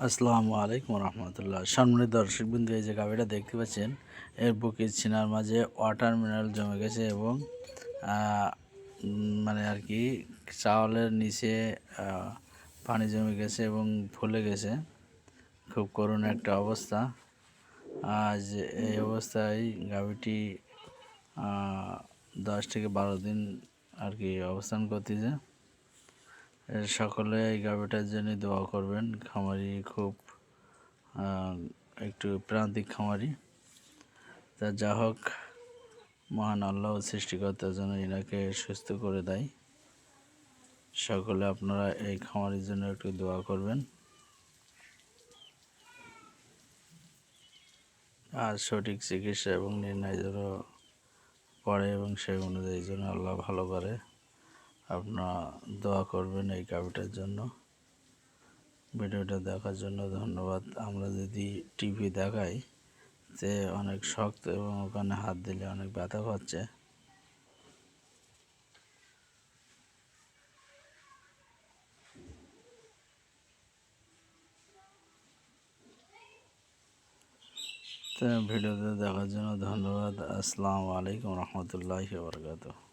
আসসালামু আলাইকুম রহমতুল্লাহ। সম্মানিত দর্শকবৃন্দ, এই যে গাভীটা দেখতে পাচ্ছেন, এর বুকের ছিনার মাঝে ওয়াটার মিনারেল জমে গেছে এবং মানে আর কি চাউলের নিচে পানি জমে গেছে এবং ফুলে গেছে। খুব করুণ একটা অবস্থা। আজ এই অবস্থায় গাভীটি 10 থেকে 12 দিন আর কি অবস্থান করতেছে। সকলে এই গাভীটার জন্য দোয়া করবেন। খামারি খুব একটু প্রান্তিক খামারি, তা যা হোক, মহান আল্লাহ সৃষ্টিকর্তার জন্য এনাকে সুস্থ করে দেয়। সকলে আপনারা এই খামারির জন্য একটু দোয়া করবেন আর সঠিক চিকিৎসা এবং নির্ণয় যেন পড়ে এবং সেই অনুযায়ী যেন আল্লাহ ভালো করে। আপনারা দোয়া করবেন এই গাভীটার জন্য। ভিডিওটা দেখার জন্য ধন্যবাদ। আমরা যদি টিভি দেখাই যে অনেক শক্ত এবং ওখানে হাত দিলে অনেক ব্যথা পাচ্ছে। তো ভিডিওতে দেখার জন্য ধন্যবাদ। আসসালামু আলাইকুম রহমতুল্লাহি ওয়া বারাকাতুহু।